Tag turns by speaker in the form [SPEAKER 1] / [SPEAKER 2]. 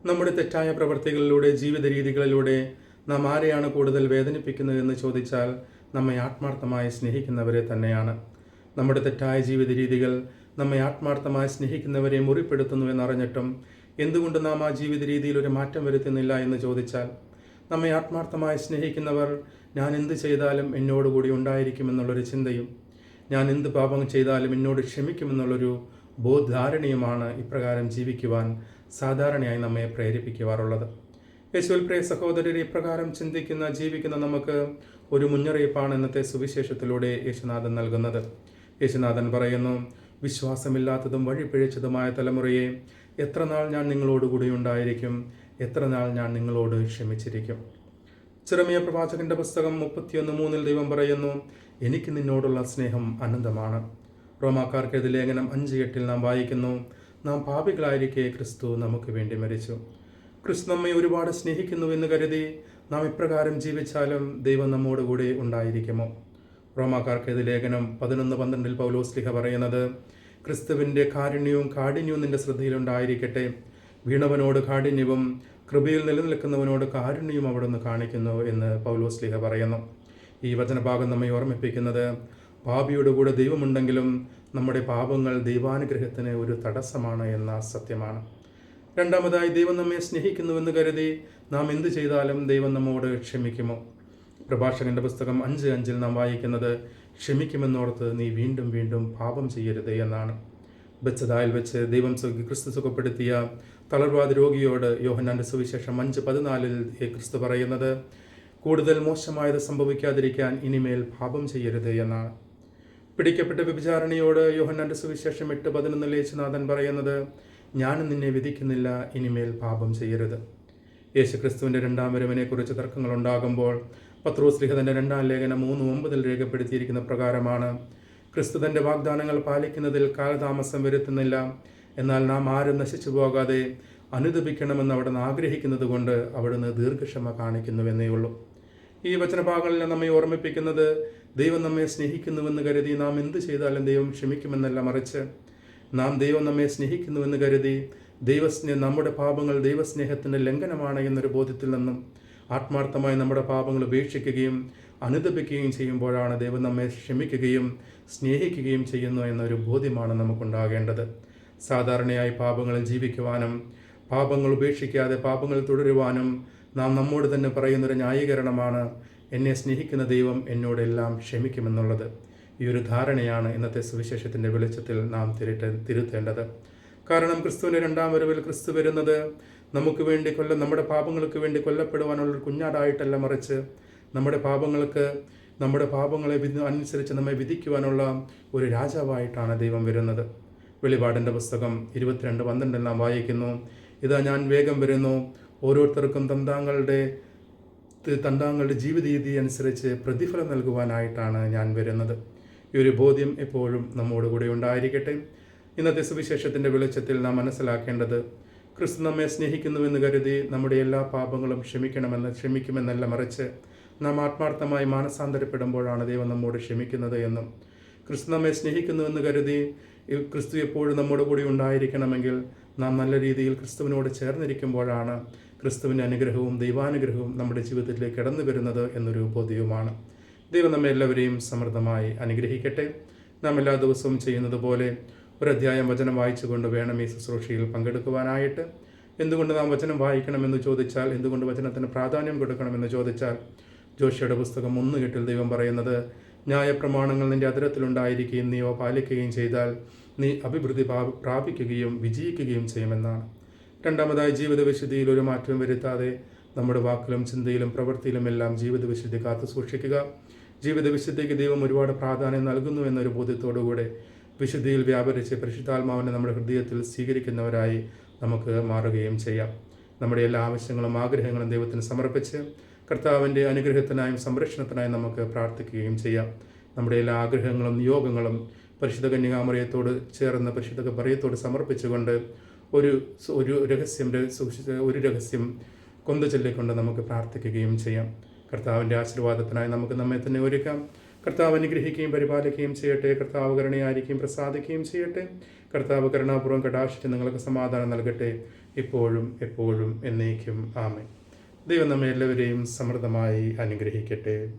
[SPEAKER 1] നമ്മുടെ തെറ്റായ പ്രവർത്തികളിലൂടെ, ജീവിത രീതികളിലൂടെ നാം ആരെയാണ് കൂടുതൽ വേദനിപ്പിക്കുന്നതെന്ന് ചോദിച്ചാൽ നമ്മെ ആത്മാർത്ഥമായി സ്നേഹിക്കുന്നവരെ തന്നെയാണ്. നമ്മുടെ തെറ്റായ ജീവിത രീതികൾ നമ്മെ ആത്മാർത്ഥമായി സ്നേഹിക്കുന്നവരെ മുറിപ്പെടുത്തുന്നു എന്നറിഞ്ഞിട്ടും എന്തുകൊണ്ട് നാം ആ ജീവിത രീതിയിൽ ഒരു മാറ്റം വരുത്തുന്നില്ല എന്ന് ചോദിച്ചാൽ, നമ്മെ ആത്മാർത്ഥമായി സ്നേഹിക്കുന്നവർ ഞാൻ എന്ത് ചെയ്താലും എന്നോടുകൂടി ഉണ്ടായിരിക്കുമെന്നുള്ളൊരു ചിന്തയും, ഞാൻ എന്ത് പാപം ചെയ്താലും എന്നോട് ക്ഷമിക്കുമെന്നുള്ളൊരു ബോധാരണയുമാണ് ഇപ്രകാരം ജീവിക്കുവാൻ സാധാരണയായി നമ്മെ പ്രേരിപ്പിക്കുവാറുള്ളത്. യേശുവിൽ പ്രിയ സഹോദരരെ, ഇപ്രകാരം ചിന്തിക്കുന്ന ജീവിക്കുന്ന നമുക്ക് ഒരു മുന്നറിയിപ്പാണ് ഇന്നത്തെ സുവിശേഷത്തിലൂടെ യേശുനാഥൻ നൽകുന്നത്. യേശുനാഥൻ പറയുന്നു, വിശ്വാസമില്ലാത്തതും വഴിപിഴച്ചതുമായ തലമുറയെ, എത്ര നാൾ ഞാൻ നിങ്ങളോടുകൂടി ഉണ്ടായിരിക്കും, എത്ര നാൾ ഞാൻ നിങ്ങളോട് ക്ഷമിച്ചിരിക്കും. ചെറമിയ പ്രവാചകന്റെ പുസ്തകം 31:3 ദൈവം പറയുന്നു, എനിക്ക് നിന്നോടുള്ള സ്നേഹം അനന്തമാണ്. റോമാക്കാർക്കെതിരെ ലേഖനം 5:8 നാം വായിക്കുന്നു, നാം പാപികളായിരിക്കെ ക്രിസ്തു നമുക്ക് വേണ്ടി മരിച്ചു. ക്രിസ്തു നമ്മെ ഒരുപാട് സ്നേഹിക്കുന്നുവെന്ന് കരുതി നാം ഇപ്രകാരം ജീവിച്ചാലും ദൈവം നമ്മോടുകൂടി ഉണ്ടായിരിക്കുമോ? റോമാക്കാർക്കെതിരെ ലേഖനം 11:12 പൗലോസ്ലിഹ പറയുന്നത്, ക്രിസ്തുവിൻ്റെ കാരുണ്യവും കാഠിന്യവും നിന്റെ ശ്രദ്ധയിലുണ്ടായിരിക്കട്ടെ. വീണവനോട് കാഠിന്യവും കൃപയിൽ നിലനിൽക്കുന്നവനോട് കാരുണ്യവും അവിടുന്ന് കാണിക്കുന്നു എന്ന് പൗലോസ്ലിഹ പറയുന്നു. ഈ വചനഭാഗം നമ്മെ ഓർമ്മിപ്പിക്കുന്നത്, പാപിയുടെ കൂടെ ദൈവമുണ്ടെങ്കിലും നമ്മുടെ പാപങ്ങൾ ദൈവാനുഗ്രഹത്തിന് ഒരു തടസ്സമാണ് എന്ന സത്യമാണ്. രണ്ടാമതായി, ദൈവം നമ്മെ സ്നേഹിക്കുന്നുവെന്ന് കരുതി നാം എന്ത് ചെയ്താലും ദൈവം നമ്മോട് ക്ഷമിക്കുമോ? പ്രഭാഷകന്റെ പുസ്തകം 5:5 നാം വായിക്കുന്നത്, ക്ഷമിക്കുമെന്നോർത്ത് നീ വീണ്ടും വീണ്ടും പാപം ചെയ്യരുത് എന്നാണ്. ബെത്സദായിൽ വെച്ച് ദൈവം ക്രിസ്തു സുഖപ്പെടുത്തിയ തളർവാദ രോഗിയോട് യോഹന്നാന്റെ സുവിശേഷം 5:14 ക്രിസ്തു പറയുന്നത്, കൂടുതൽ മോശമായത് സംഭവിക്കാതിരിക്കാൻ ഇനിമേൽ പാപം ചെയ്യരുത് എന്നാണ്. പിടിക്കപ്പെട്ട വ്യഭിചാരിണിയോട് യോഹന്നാന്റെ സുവിശേഷം 8:11 യേശുനാഥൻ പറയുന്നത്, ഞാൻ നിന്നെ വിധിക്കുന്നില്ല, ഇനിമേൽ പാപം ചെയ്യരുത്. യേശുക്രിസ്തുവിൻ്റെ രണ്ടാം വരവിനെക്കുറിച്ച് തർക്കങ്ങളുണ്ടാകുമ്പോൾ പത്രോസ്ലിഹ തൻ്റെ 2 ലേഖനം 3:9 രേഖപ്പെടുത്തിയിരിക്കുന്ന പ്രകാരമാണ്, ക്രിസ്തു തൻ്റെ വാഗ്ദാനങ്ങൾ പാലിക്കുന്നതിൽ കാലതാമസം വരുത്തുന്നില്ല, എന്നാൽ നാം ആരും നശിച്ചു പോകാതെ അനുദപിക്കണമെന്ന് അവിടുന്ന് ആഗ്രഹിക്കുന്നത് കൊണ്ട് അവിടുന്ന് ദീർഘക്ഷമ കാണിക്കുന്നുവെന്നേ ഉള്ളൂ. ഈ വചനഭാഗങ്ങളിൽ നമ്മെ ഓർമ്മിപ്പിക്കുന്നത്, ദൈവം നമ്മെ സ്നേഹിക്കുന്നുവെന്ന് കരുതി നാം എന്ത് ചെയ്താലും ദൈവം ക്ഷമിക്കുമെന്നല്ല, മറിച്ച് നാം ദൈവം നമ്മെ സ്നേഹിക്കുന്നുവെന്ന് കരുതി നമ്മുടെ പാപങ്ങൾ ദൈവസ്നേഹത്തിൻ്റെ ലംഘനമാണ് എന്നൊരു ബോധ്യത്തിൽ നിന്നും ആത്മാർത്ഥമായി നമ്മുടെ പാപങ്ങൾ ഉപേക്ഷിക്കുകയും അനുദപിക്കുകയും ചെയ്യുമ്പോഴാണ് ദൈവം നമ്മെ ക്ഷമിക്കുകയും സ്നേഹിക്കുകയും ചെയ്യുന്നു എന്നൊരു ബോധ്യമാണ് നമുക്കുണ്ടാകേണ്ടത്. സാധാരണയായി പാപങ്ങളിൽ ജീവിക്കുവാനും പാപങ്ങൾ ഉപേക്ഷിക്കാതെ പാപങ്ങൾ തുടരുവാനും നാം നമ്മോട് തന്നെ പറയുന്നൊരു ന്യായീകരണമാണ്, എന്നെ സ്നേഹിക്കുന്ന ദൈവം എന്നോടെല്ലാം ക്ഷമിക്കുമെന്നുള്ളത്. ഈ ഒരു ധാരണയാണ് ഇന്നത്തെ സുവിശേഷത്തിൻ്റെ വെളിച്ചത്തിൽ നാം തിരുത്തേണ്ടത്. കാരണം ക്രിസ്തുവിൻ്റെ രണ്ടാം വരവിൽ ക്രിസ്തു വരുന്നത് നമുക്ക് വേണ്ടി നമ്മുടെ പാപങ്ങൾക്ക് വേണ്ടി കൊല്ലപ്പെടുവാനുള്ളൊരു കുഞ്ഞാടായിട്ടല്ല, മറിച്ച് നമ്മുടെ പാപങ്ങളെ അനുസരിച്ച് നമ്മെ വിധിക്കുവാനുള്ള ഒരു രാജാവായിട്ടാണ് ദൈവം വരുന്നത്. വെളിപാടിൻ്റെ പുസ്തകം 22:12 നാം വായിക്കുന്നു, ഇതാ ഞാൻ വേഗം വരുന്നു, ഓരോരുത്തർക്കും തന്താങ്ങളുടെ ജീവിത രീതി അനുസരിച്ച് പ്രതിഫലം നൽകുവാനായിട്ടാണ് ഞാൻ വരുന്നത്. ഈ ഒരു ബോധ്യം എപ്പോഴും നമ്മോട് കൂടെ ഉണ്ടായിരിക്കട്ടെ. ഇന്നത്തെ സുവിശേഷത്തിൻ്റെ വെളിച്ചത്തിൽ നാം മനസ്സിലാക്കേണ്ടത്, ക്രിസ്തു നമ്മെ സ്നേഹിക്കുന്നുവെന്ന് കരുതി നമ്മുടെ എല്ലാ പാപങ്ങളും ക്ഷമിക്കുമെന്നല്ല, മറിച്ച് നാം ആത്മാർത്ഥമായി മാനസാന്തരപ്പെടുമ്പോഴാണ് ദൈവം നമ്മോട് ക്ഷമിക്കുന്നത് എന്നും, ക്രിസ്തു നമ്മെ സ്നേഹിക്കുന്നുവെന്ന് കരുതി ക്രിസ്തു എപ്പോഴും നമ്മോട് കൂടി ഉണ്ടായിരിക്കണമെങ്കിൽ നാം നല്ല രീതിയിൽ ക്രിസ്തുവിനോട് ചേർന്നിരിക്കുമ്പോഴാണ് ക്രിസ്തുവിൻ്റെ അനുഗ്രഹവും ദൈവാനുഗ്രഹവും നമ്മുടെ ജീവിതത്തിലേക്ക് കടന്നു വരുന്നത് എന്നൊരു ബോധ്യവുമാണ്. ദൈവം നമ്മെ എല്ലാവരെയും സമൃദ്ധമായി അനുഗ്രഹിക്കട്ടെ. നാം എല്ലാ ദിവസവും ചെയ്യുന്നത് പോലെ ഒരധ്യായം വചനം വായിച്ചുകൊണ്ട് വേണം ഈ ശുശ്രൂഷയിൽ പങ്കെടുക്കുവാനായിട്ട്. എന്തുകൊണ്ട് നാം വചനം വായിക്കണമെന്ന് ചോദിച്ചാൽ, എന്തുകൊണ്ട് വചനത്തിന് പ്രാധാന്യം കൊടുക്കണമെന്ന് ചോദിച്ചാൽ, ജോഷിയുടെ പുസ്തകം 1:8 ദൈവം പറയുന്നത്, ന്യായപ്രമാണങ്ങൾ നിന്റെ അതിരത്തിലുണ്ടായിരിക്കുകയും നീ അവ പാലിക്കുകയും ചെയ്താൽ നീ അഭിവൃദ്ധി പ്രാപിക്കുകയും വിജയിക്കുകയും ചെയ്യുമെന്നാണ്. രണ്ടാമതായി, ജീവിത വിശുദ്ധിയിൽ ഒരു മാറ്റവും വരുത്താതെ നമ്മുടെ വാക്കിലും ചിന്തയിലും പ്രവൃത്തിയിലും എല്ലാം ജീവിത വിശുദ്ധി കാത്തു സൂക്ഷിക്കുക. ജീവിത വിശുദ്ധിക്ക് ദൈവം ഒരുപാട് പ്രാധാന്യം നൽകുന്നു എന്നൊരു ബോധ്യത്തോടുകൂടെ വിശുദ്ധിയിൽ വ്യാപരിച്ച് പരിശുദ്ധാത്മാവിനെ നമ്മുടെ ഹൃദയത്തിൽ സ്വീകരിക്കുന്നവരായി നമുക്ക് മാറുകയും ചെയ്യാം. നമ്മുടെ എല്ലാ ആവശ്യങ്ങളും ആഗ്രഹങ്ങളും ദൈവത്തിന് സമർപ്പിച്ച് കർത്താവിൻ്റെ അനുഗ്രഹത്തിനായും സംരക്ഷണത്തിനായും നമുക്ക് പ്രാർത്ഥിക്കുകയും ചെയ്യാം. നമ്മുടെ എല്ലാ ആഗ്രഹങ്ങളും നിയോഗങ്ങളും പരിശുദ്ധ കന്യകാമറിയത്തോട് ചേർന്ന് പരിശുദ്ധ മറിയത്തോട് സമർപ്പിച്ചുകൊണ്ട് ഒരു രഹസ്യം കൊന്തു ചൊല്ലിക്കൊണ്ട് നമുക്ക് പ്രാർത്ഥിക്കുകയും ചെയ്യാം. കർത്താവിൻ്റെ ആശീർവാദത്തിനായി നമുക്ക് നമ്മെ തന്നെ ഒരുക്കാം. കർത്താവ് അനുഗ്രഹിക്കുകയും പരിപാലിക്കുകയും ചെയ്യട്ടെ. കർത്താവ് കരുണയായിരിക്കുകയും പ്രസാദിക്കുകയും ചെയ്യട്ടെ. കർത്താവ് കരുണാപൂർവ്വം കടാക്ഷിച്ച് നിങ്ങൾക്ക് സമാധാനം നൽകട്ടെ. ഇപ്പോഴും എപ്പോഴും എന്നേക്കും ആമേൻ. ദൈവം നമ്മെ എല്ലാവരെയും സമൃദ്ധമായി അനുഗ്രഹിക്കട്ടെ.